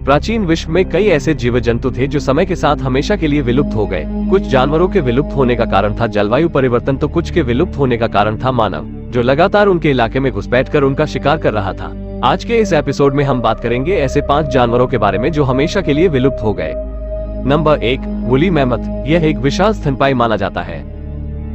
प्राचीन विश्व में कई ऐसे जीव जंतु थे जो समय के साथ हमेशा के लिए विलुप्त हो गए। कुछ जानवरों के विलुप्त होने का कारण था जलवायु परिवर्तन, तो कुछ के विलुप्त होने का कारण था मानव, जो लगातार उनके इलाके में घुसपैठ कर उनका शिकार कर रहा था। आज के इस एपिसोड में हम बात करेंगे ऐसे 5 जानवरों के बारे में जो हमेशा के लिए विलुप्त हो गए। Number 1, woolly mammoth. यह एक विशाल स्तनपायी माना जाता है।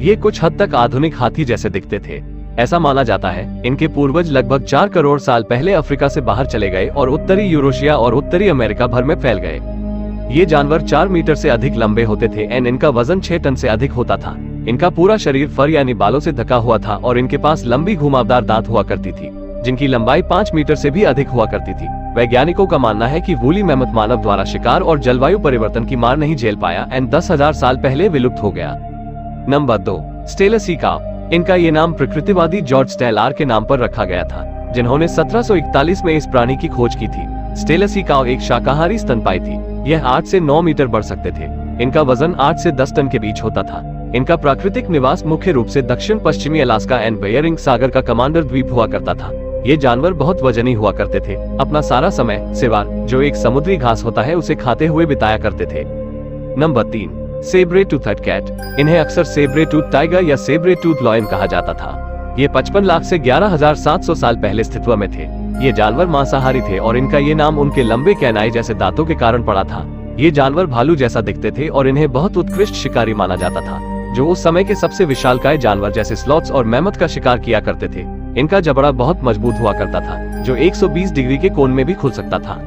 ये कुछ हद तक आधुनिक हाथी जैसे दिखते थे। ऐसा माना जाता है इनके पूर्वज लगभग 4 करोड़ साल पहले अफ्रीका से बाहर चले गए और उत्तरी यूरोशिया और उत्तरी अमेरिका भर में फैल गए। ये जानवर 4 मीटर से अधिक लंबे होते थे एंड इनका वजन 6 टन से अधिक होता था। इनका पूरा शरीर फर यानी बालों से ढका हुआ था और इनके पास लंबी घुमावदार दांत हुआ करती थी, जिनकी लंबाई 5 मीटर से भी अधिक हुआ करती थी। वैज्ञानिकों का मानना है कि वूली मैमथ मानव द्वारा शिकार और जलवायु परिवर्तन की मार नहीं झेल पाया एंड 10,000 साल पहले विलुप्त हो गया। नंबर 2, स्टेलसी काव। इनका ये नाम प्रकृतिवादी जॉर्ज स्टेलार के नाम पर रखा गया था, जिन्होंने 1741 में इस प्राणी की खोज की थी। स्टेलसी काव एक शाकाहारी स्तनपायी थी। यह 8 से 9 मीटर बढ़ सकते थे। इनका वजन 8 से 10 टन के बीच होता था। इनका प्राकृतिक निवास मुख्य रूप से दक्षिण पश्चिमी अलास्का एंड बेयरिंग सागर का कमांडर द्वीप हुआ करता था। ये जानवर बहुत वजनी हुआ करते थे। अपना सारा समय सिवार, जो एक समुद्री घास होता है, उसे खाते हुए बिताया करते थे। Number 3, sabre toothed cat. इन्हें अक्सर सेब्रे टूथ टाइगर या सेब्रे टूथ लॉयन कहा जाता था। ये 55 लाख से 11,700 साल पहले अस्तित्व में थे। ये जानवर मांसाहारी थे और इनका ये नाम उनके लंबे कैनाई जैसे दांतों के कारण पड़ा था। ये जानवर भालू जैसा दिखते थे और इन्हें बहुत उत्कृष्ट शिकारी माना जाता था, जो उस समय के सबसे विशालकाय जानवर जैसे स्लॉथ्स और मैमथ का शिकार किया करते थे। इनका जबड़ा बहुत मजबूत हुआ करता था, जो 120 डिग्री के कोण में भी खुल सकता था।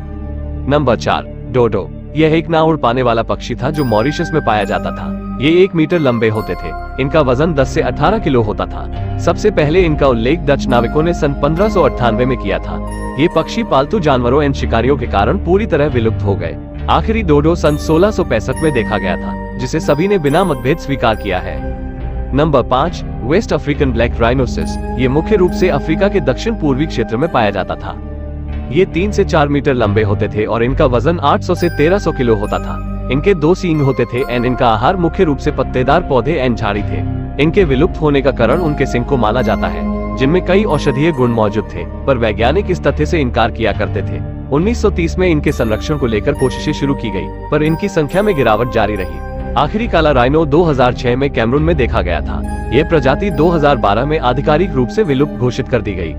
नंबर 4, डोडो। यह एक ना उड़ पाने वाला पक्षी था जो मॉरिशस में पाया जाता था। ये 1 मीटर लंबे होते थे। इनका वजन 10 से 18 किलो होता था। सबसे पहले इनका उल्लेख डच नाविकों ने सन 1598 में किया था। ये पक्षी पालतू जानवरों एवं शिकारियों के कारण पूरी तरह विलुप्त हो गए। आखिरी डोडो सन 1665 में देखा गया था, जिसे सभी ने बिना मतभेद स्वीकार किया है। Number 5, West African black rhinoceros. ये मुख्य रूप से अफ्रीका के दक्षिण पूर्वी क्षेत्र में पाया जाता था। ये 3 से 4 मीटर लंबे होते थे और इनका वजन 800 से 1300 किलो होता था। इनके 2 सींग होते थे एंड इनका आहार मुख्य रूप से पत्तेदार पौधे एंड झाड़ी थे। इनके विलुप्त होने का कारण उनके सींग को माना जाता है, जिनमें कई औषधीय गुण मौजूद थे, पर वैज्ञानिक इस तथ्य से इनकार किया करते थे। 1930 में इनके संरक्षण को लेकर कोशिशें शुरू की गई, पर इनकी संख्या में गिरावट जारी रही। आखिरी काला राइनो 2006 में कैमरून में देखा गया था। यह प्रजाति 2012 में आधिकारिक रूप से विलुप्त घोषित कर दी गई।